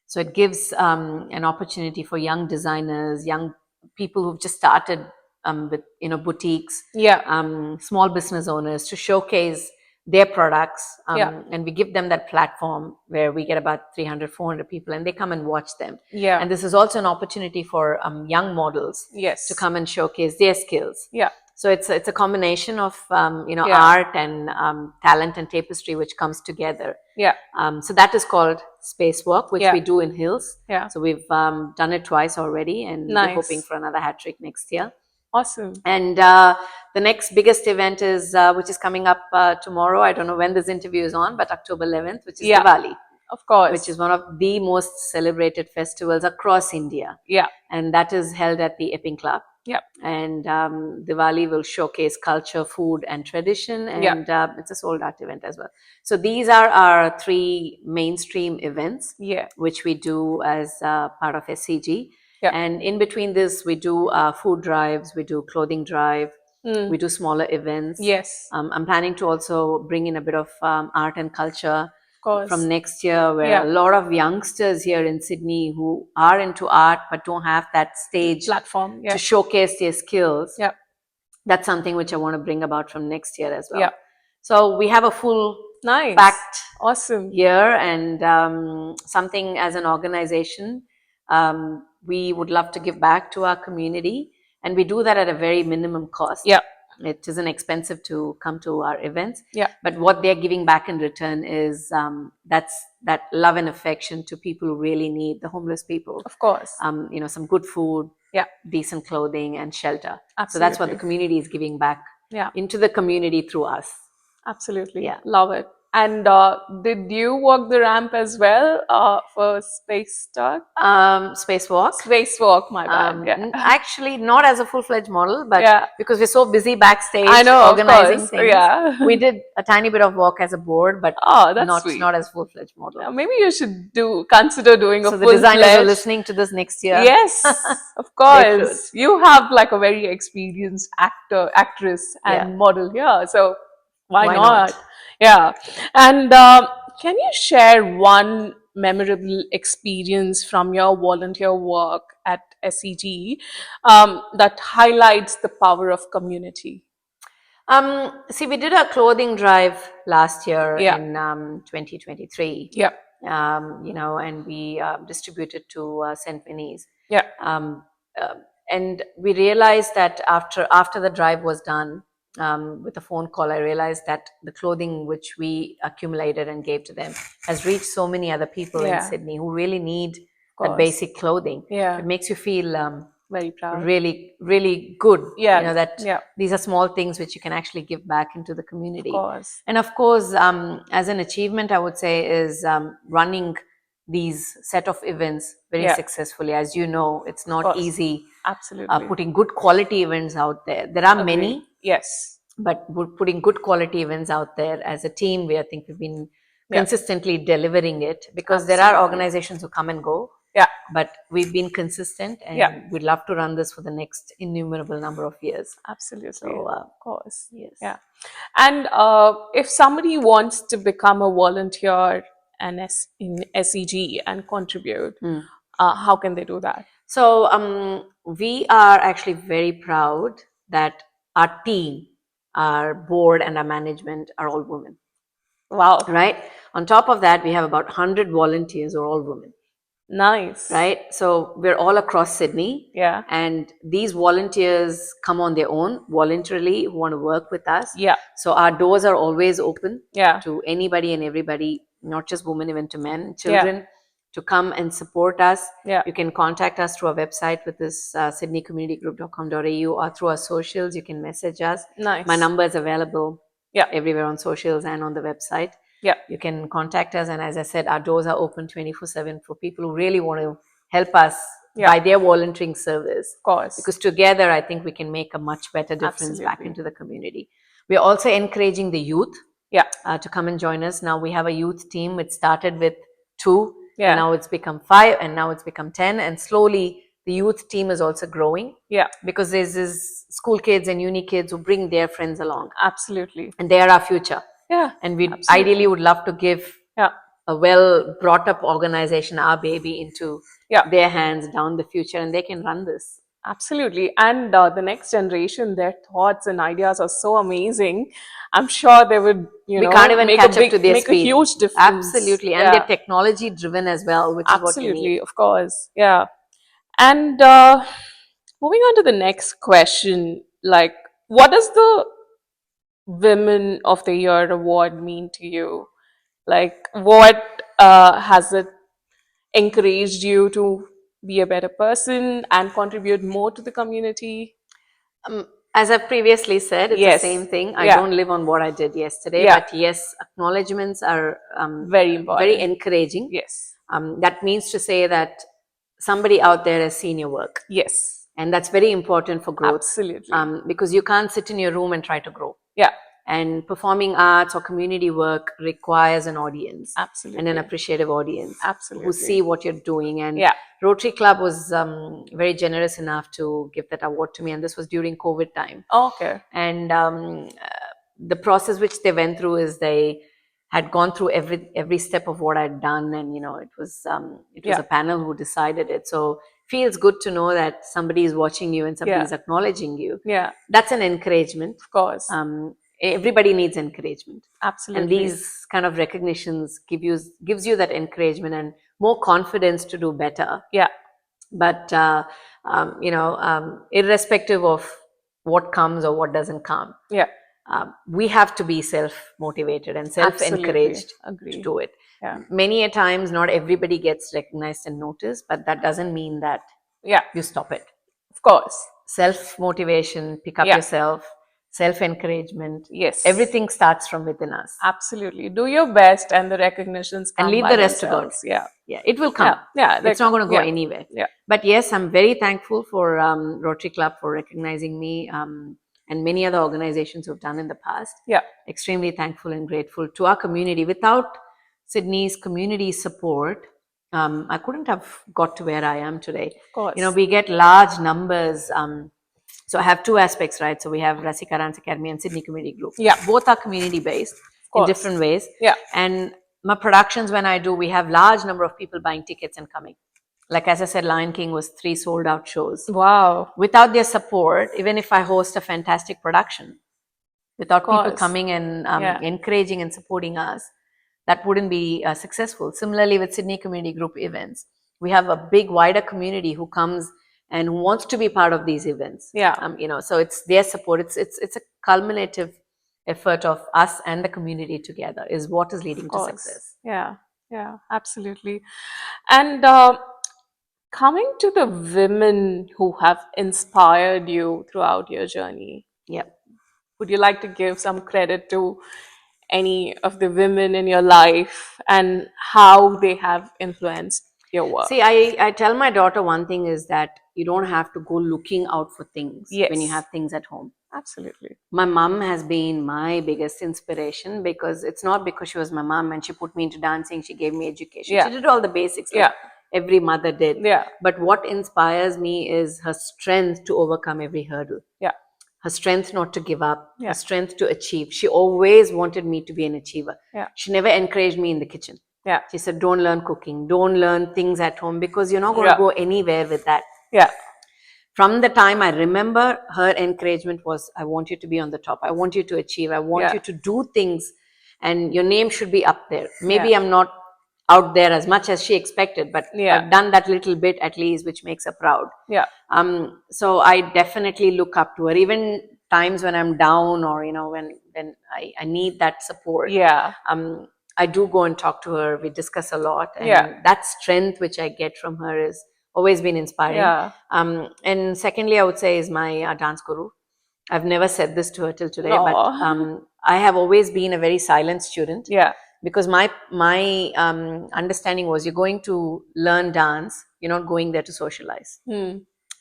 So it gives an opportunity for young designers, young people who've just started with boutiques, small business owners, to showcase their products. And we give them that platform where we get about 300, 400 people, and they come and watch them. Yeah. And this is also an opportunity for young models to come and showcase their skills. Yeah. So it's a combination of art and talent and tapestry which comes together. Yeah. So that is called Spacewalk, which we do in hills. Yeah. So we've done it twice already, and we're hoping for another hat trick next year. Awesome. And the next biggest event is which is coming up tomorrow. I don't know when this interview is on, but October 11th, which is Diwali. Of course. Which is one of the most celebrated festivals across India. Yeah. And that is held at the Epping Club. Yep. And Diwali will showcase culture, food, and tradition, and it's a sold-out event as well. So these are our 3 mainstream events, which we do as part of SCG. Yep. And in between this, we do food drives, we do clothing drive, we do smaller events. Yes. I'm planning to also bring in a bit of art and culture. course. from next year, where Yeah. a lot of youngsters here in Sydney who are into art but don't have that stage Platform. Yeah. to showcase their skills. Yeah. That's something which I want to bring about from next year as well. Yeah. So we have a full Nice. packed Awesome. year, and something as an organization, we would love to give back to our community, and we do that at a very minimum cost. Yeah. It isn't expensive to come to our events. Yeah. But what they're giving back in return is that love and affection to people who really need, the homeless people. Of course. Some good food, Yeah. decent clothing, and shelter. Absolutely. So that's what the community is giving back into the community through us. Absolutely. Yeah. Love it. And did you walk the ramp as well for Space Talk? Spacewalk. Spacewalk, my bad. Actually, not as a full-fledged model, but because we're so busy backstage I know, organizing things. Yeah. We did a tiny bit of walk as a board, but not as full-fledged model. Yeah, maybe you should consider doing a so full-fledged. So the designers are listening to this next year. Yes, of course. You have like a very experienced actress and model here. So why not? Yeah. And can you share one memorable experience from your volunteer work at SCG that highlights the power of community? See, we did a clothing drive last year in 2023. Yeah. And we distributed to St. Vinny's. Yeah. And we realized that after the drive was done, with a phone call, I realized that the clothing which we accumulated and gave to them has reached so many other people in Sydney who really need that basic clothing. Yeah. It makes you feel very proud, really, really good. Yeah. That these are small things which you can actually give back into the community. Of course. And of course, as an achievement, I would say is running these set of events very successfully. As you know, it's not easy. Absolutely. Putting good quality events out there. There are many. Yes. But we're putting good quality events out there as a team. I think we've been consistently delivering it, because there are organizations who come and go. Yeah. But we've been consistent, and we'd love to run this for the next innumerable number of years. Absolutely. So, of course. Yes. Yeah. And if somebody wants to become a volunteer in SCG and contribute, how can they do that? So we are actually very proud that our team, our board, and our management are all women. Wow. Right? On top of that, we have about 100 volunteers who are all women. Nice. Right? So we're all across Sydney. Yeah. And these volunteers come on their own voluntarily who want to work with us. Yeah. So our doors are always open Yeah. to anybody and everybody, not just women, even to men, children, to come and support us. Yeah. You can contact us through our website, with this sydneycommunitygroup.com.au, or through our socials. You can message us. Nice. My number is available everywhere on socials and on the website. Yeah. You can contact us. And as I said, our doors are open 24/7 for people who really want to help us by their volunteering service. Of course. Because together, I think we can make a much better difference back into the community. We're also encouraging the youth to come and join us. Now we have a youth team. It started with 2, and now it's become 5, and now it's become 10. And slowly, the youth team is also growing. Yeah. Because there's this school kids and uni kids who bring their friends along. Absolutely. And they are our future. Yeah. And we ideally would love to give a well brought up organization, our baby, into their hands down the future, and they can run this. Absolutely. And the next generation, their thoughts and ideas are so amazing. I'm sure they would, we can't even catch up to their speed. Make a huge difference. Absolutely. And they're technology driven as well, which is what you need. Absolutely, of course. Yeah. And moving on to the next question, like, what does the Women of the Year award mean to you? Like, what has it encouraged you to be a better person and contribute more to the community? As I've previously said, it's the same thing. I don't live on what I did yesterday, but yes, acknowledgements are very important, very encouraging. Yes. That means to say that somebody out there has seen your work. Yes. And that's very important for growth. Absolutely. Because you can't sit in your room and try to grow. Yeah. And performing arts or community work requires an audience. Absolutely. And an appreciative audience. Absolutely. Who see what you're doing. And Rotary Club was very generous enough to give that award to me. And this was during COVID time. Okay. And the process which they went through is they had gone through every step of what I'd done, and it was Yeah. a panel who decided it. So feels good to know that somebody is watching you and somebody is acknowledging you. Yeah. That's an encouragement. Of course. Everybody needs encouragement. Absolutely. And these kind of recognitions gives you that encouragement and more confidence to do better. Yeah. But irrespective of what comes or what doesn't come, Yeah. we have to be self-motivated and self-encouraged to do it. Yeah. Many a times, not everybody gets recognized and noticed, but that doesn't mean that you stop it. Of course. Self-motivation, pick up yourself, self-encouragement. Yes. Everything starts from within us. Absolutely. Do your best and the recognitions come and leave by the rest themselves. to God. Yeah, it will come. Yeah. It's not going to go anywhere. Yeah. But yes, I'm very thankful for Rotary Club for recognizing me, and many other organizations who've done in the past. Yeah. Extremely thankful and grateful to our community. Without Sydney's community support, I couldn't have got to where I am today. Of course. We get large numbers. So I have two aspects, right? So we have Rasika Dance Academy and Sydney Community Group. Yeah. Both are community based in different ways. Yeah. And my productions, when I do, we have large number of people buying tickets and coming. Like, as I said, Lion King was 3 sold out shows. Wow. Without their support, even if I host a fantastic production, without people coming and encouraging and supporting us, that wouldn't be successful. Similarly, with Sydney Community Group events, we have a big, wider community who comes and who wants to be part of these events. Yeah. So it's their support. It's a culminative effort of us and the community together is what is leading to success. Yeah. Yeah. Absolutely. And coming to the women who have inspired you throughout your journey. Yep. Would you like to give some credit to any of the women in your life and how they have influenced your work? See, I tell my daughter one thing is that you don't have to go looking out for things when you have things at home. Absolutely. My mom has been my biggest inspiration because it's not because she was my mom and she put me into dancing, she gave me education. She did all the basics like every mother did. But what inspires me is her strength to overcome every hurdle. Her strength not to give up, her strength to achieve. She always wanted me to be an achiever. She never encouraged me in the kitchen. She said, don't learn cooking, don't learn things at home because you're not going to go anywhere with that. From the time I remember, her encouragement was, I want you to be on the top. I want you to achieve. I want you to do things and your name should be up there. Maybe I'm not out there as much as she expected, but I've done that little bit at least, which makes her proud. So I definitely look up to her. Even times when I'm down or, when I need that support. I do go and talk to her. We discuss a lot. And that strength which I get from her is always been inspiring. And secondly, I would say is my dance guru. I've never said this to her till today, but I have always been a very silent student. Because my understanding was you're going to learn dance, you're not going there to socialize.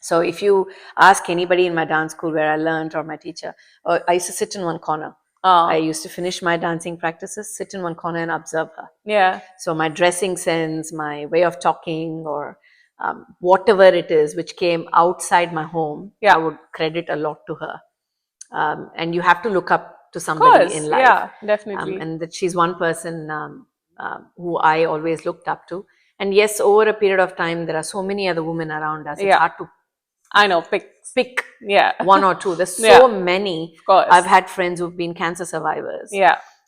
So if you ask anybody in my dance school where I learned or my teacher, I used to sit in one corner. I used to finish my dancing practices, sit in one corner and observe her. So my dressing sense, my way of talking or whatever it is which came outside my home, I would credit a lot to her. And you have to look up to somebody in life. Yeah, definitely. And that she's one person who I always looked up to. And yes, over a period of time, there are so many other women around us. It's hard to pick one or two. There's so many. I've had friends who've been cancer survivors.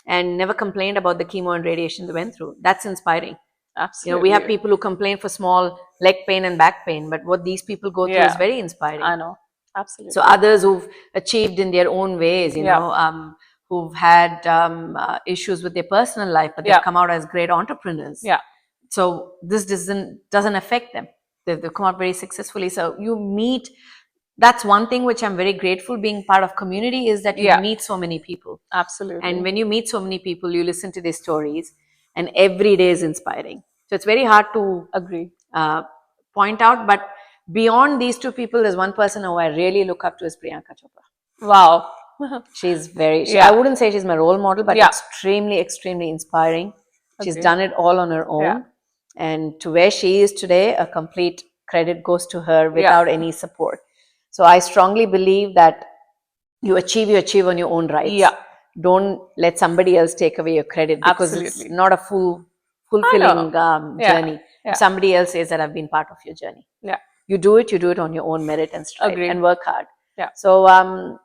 And never complained about the chemo and radiation they went through. That's inspiring. Absolutely. We have people who complain for small leg pain and back pain, but what these people go through is very inspiring. I know. Absolutely. So others who've achieved in their own ways, who've had issues with their personal life, but they've come out as great entrepreneurs. So this doesn't affect them. They've come out very successfully. So you meet. That's one thing which I'm very grateful being part of community is that you meet so many people. Absolutely. And when you meet so many people, you listen to their stories, and every day is inspiring. So it's very hard to point out, but beyond these two people, there's one person who I really look up to is Priyanka Chopra. Wow. She's very, I wouldn't say she's my role model, but extremely, extremely inspiring. She's done it all on her own. And to where she is today, a complete credit goes to her without any support. So I strongly believe that you achieve on your own rights. don't let somebody else take away your credit, because it's Absolutely. not a I know. fulfilling Yeah. journey. Yeah. If somebody else says that I've been part of your journey, Yeah. you do it on your own merit and stride, Agreed. and work hard. Yeah. So a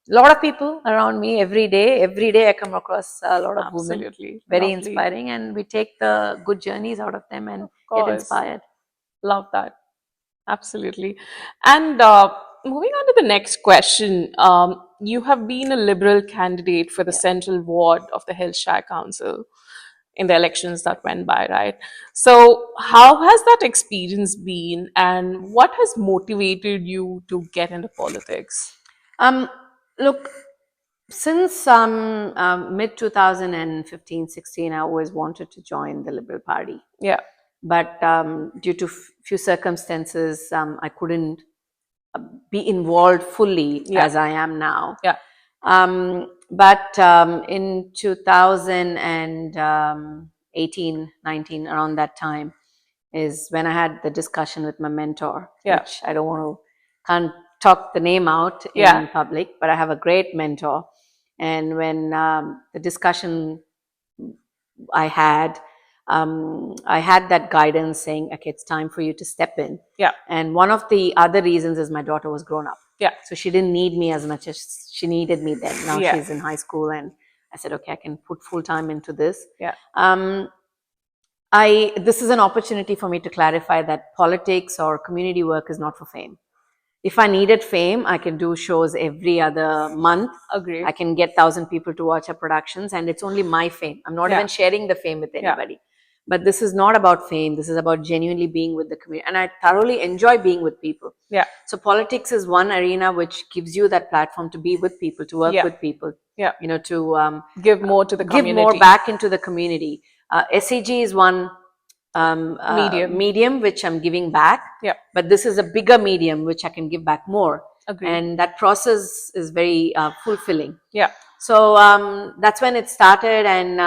lot of people around me every day I come across a lot of women, Absolutely. very Lovely. inspiring, and we take the good journeys out of them and Of get course. inspired. Love that. Absolutely. And moving on to the next question, you have been a Liberal candidate for the Yeah. Central Ward of the Hillshire Council in the elections that went by, right? So, how has that experience been, and what has motivated you to get into politics? Look, since mid 2015-16, I always wanted to join the Liberal Party, Yeah. but due to few circumstances, I couldn't be involved fully Yeah. as I am now. Yeah. But in 2018, 19, around that time, is when I had the discussion with my mentor, Yeah. which I don't want to, can't talk the name out in Yeah. public, but I have a great mentor. And when the discussion I had that guidance saying, okay, it's time for you to step in. Yeah. And one of the other reasons is my daughter was grown up. Yeah. So she didn't need me as much as she needed me then. Now Yeah. she's in high school, and I said, okay, I can put full time into this. Yeah. This is an opportunity for me to clarify that politics or community work is not for fame. If I needed fame, I can do shows every other month. Agree. I can get 1,000 people to watch our productions, and it's only my fame. I'm not Yeah. even sharing the fame with Yeah. anybody. But this is not about fame. This is about genuinely being with the community. And I thoroughly enjoy being with people. Yeah. So politics is one arena which gives you that platform to be with people, to work Yeah. with people, Yeah. to Give more to the give community. more back into the community. SCG is one medium which I'm giving back. Yeah. But this is a bigger medium which I can give back more. Agreed. And that process is very fulfilling. Yeah. So that's when it started, and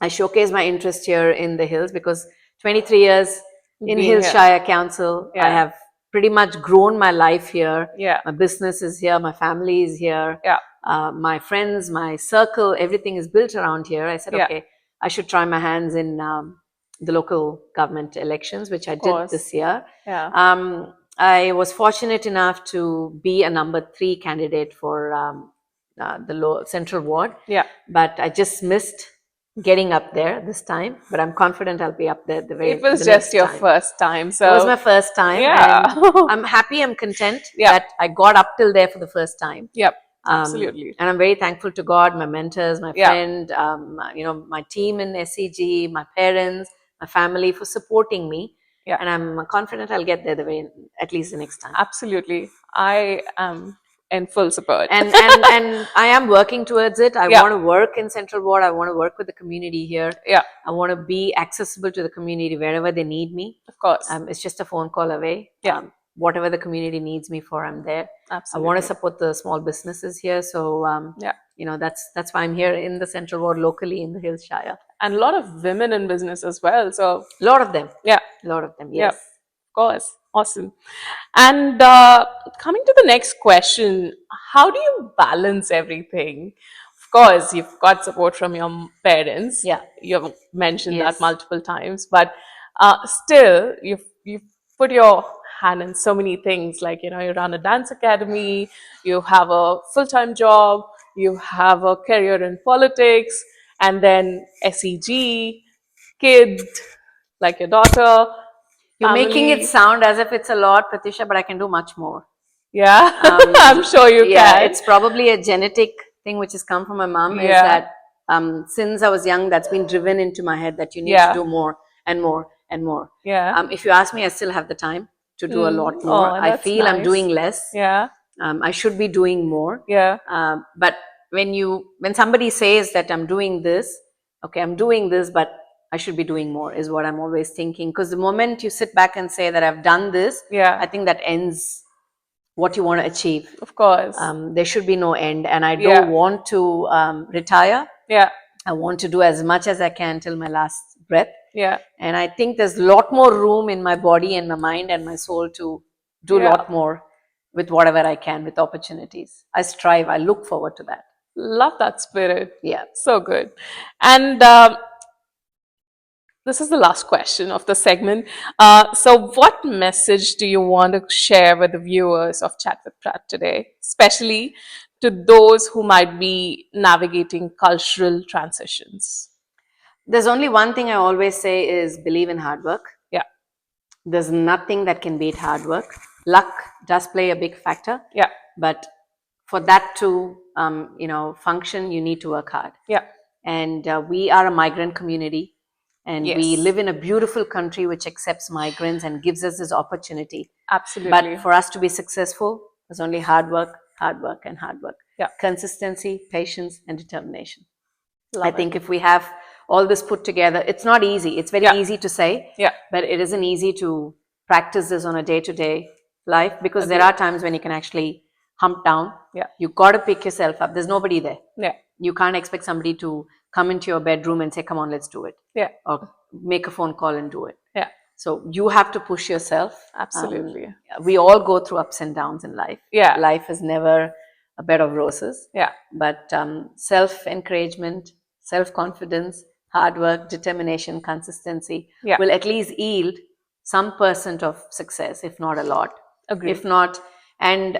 I showcased my interest here in the hills, because 23 years in Being here. Hillshire Council, I Yeah. have pretty much grown my life here. Yeah. My business is here, my family is here, Yeah. my friends, my circle, everything is built around here. I said, Yeah. okay, I should try my hands in the local government elections, which I did course. this year. Yeah. I was fortunate enough to be a number 3 candidate for the Central Ward. Yeah. But I just missed getting up there this time. But I'm confident I'll be up there the It was the just next your time. first time. So It was my first time. Yeah. And I'm happy, I'm content Yeah. that I got up till there for the first time. Yep. Absolutely. And I'm very thankful to God, my mentors, my Yeah. friend, my team in SCG, my parents, my family, for supporting me. Yeah. And I'm confident I'll get there at least the next time. Absolutely. I am in full support. And I am working towards it. I Yeah. want to work in Central Ward. I want to work with the community here. Yeah. I want to be accessible to the community wherever they need me. Of course. It's just a phone call away. Yeah. Whatever the community needs me for, I'm there. Absolutely. I want to support the small businesses here. So, Yeah. that's why I'm here in the Central Ward locally in the Hillshire. And a lot of women in business as well. So A lot of them. yeah. A lot of them, Yeah. yes. Of course. Awesome. And coming to the next question, how do you balance everything? Of course, you've got support from your parents. Yeah. You've mentioned Yes. that multiple times, but still, you've put your hand in so many things. Like, you run a dance academy, you have a full-time job, you have a career in politics, and then SEG, kid, like your daughter. You're making it family. sound as if it's a lot, Pratisha, but I can do much more. Yeah, I'm sure you can. It's probably a genetic thing which has come from my mom. Is Yeah. that since I was young, that's been driven into my head that you need Yeah. to do more and more and more. Yeah. If you ask me, I still have the time to do a lot more. Oh, I that's feel I'm nice. doing less. Yeah. I should be doing more. Yeah. But when somebody says that I'm doing this, okay, I'm doing this, but I should be doing more, is what I'm always thinking. Because the moment you sit back and say that I've done this, Yeah. I think that ends what you want to achieve. Of course. There should be no end, and I Yeah. don't want to retire. Yeah. I want to do as much as I can till my last breath. Yeah. And I think there's a lot more room in my body and my mind and my soul to do a Yeah. lot more with whatever I can, with opportunities. I strive, I look forward to that. Love that spirit. Yeah. So good. And this is the last question of the segment. So, what message do you want to share with the viewers of Chat with Pratt today, especially to those who might be navigating cultural transitions? There's only one thing I always say is believe in hard work. Yeah, There's nothing that can beat hard work. Luck does play a big factor, yeah, but for that to function, you need to work hard. yeah. And we are a migrant community, and we Yes, live in a beautiful country which accepts migrants and gives us this opportunity. absolutely. But for us to be successful, there's only hard work, and hard work. Yeah. Consistency, patience, and determination. Love I it. think if we have all this put together, it's not easy. It's very Yeah. easy to say, Yeah. but it isn't easy to practice this on a day-to-day life, because there Agreed. are times when you can actually hump down. Yeah. You got to pick yourself up. There's nobody there. Yeah. You can't expect somebody to come into your bedroom and say, come on, let's do it. Yeah. Or make a phone call and do it. Yeah. So you have to push yourself. Absolutely. We all go through ups and downs in life. Yeah. Life is never a bed of roses. Yeah. But self-encouragement, self-confidence, hard work, determination, consistency Yeah. will at least yield some percent of success, if not a lot. Agreed. If not, and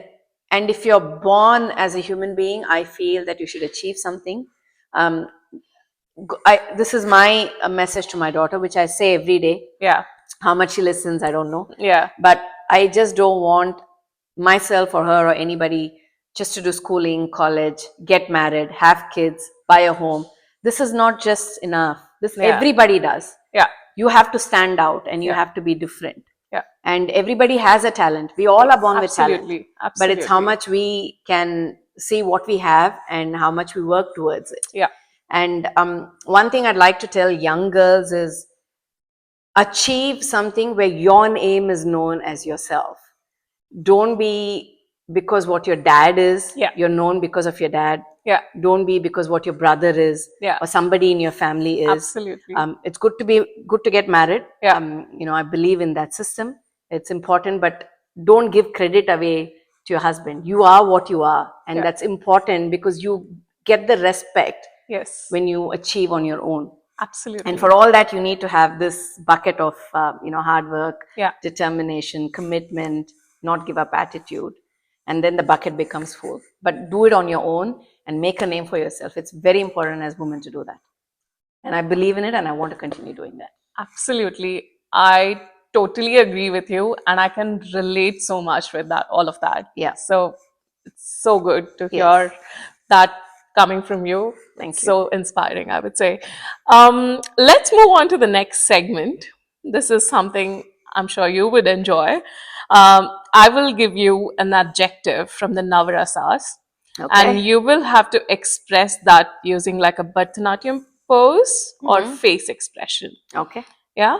if you're born as a human being, I feel that you should achieve something. This is my message to my daughter, which I say every day. Yeah. How much she listens, I don't know. Yeah. But I just don't want myself or her or anybody just to do schooling, college, get married, have kids, buy a home. This is not just enough. This Yeah. everybody does. Yeah. You have to stand out, and you Yeah. have to be different. Yeah. And everybody has a talent. We all are born with talent. Absolutely. But it's how Absolutely. much we can see what we have and how much we work towards it. Yeah. And one thing I'd like to tell young girls is achieve something where your aim is known as yourself. Don't be because what your dad is, Yeah. you're known because of your dad. Yeah. Don't be because what your brother is, Yeah. or somebody in your family is. Absolutely. It's good to get married. Yeah. I believe in that system. It's important, but don't give credit away to your husband. You are what you are, and Yeah. that's important because you get the respect Yes. when you achieve on your own. Absolutely. And for all that, you need to have this bucket of hard work, Yeah. determination, commitment, not give up attitude, and then the bucket becomes full. But do it on your own and make a name for yourself. It's very important as women to do that, and I believe in it, and I want to continue doing that. Absolutely. I totally agree with you, and I can relate so much with that, all of that. Yeah. So it's so good to Yes. hear that coming from you. Thank It's you. so inspiring, I would say. Let's move on to the next segment. This is something I'm sure you would enjoy. I will give you an adjective from the Navarasas, Okay. and you will have to express that using like a Bharatanatyam pose or face expression. Okay. Yeah.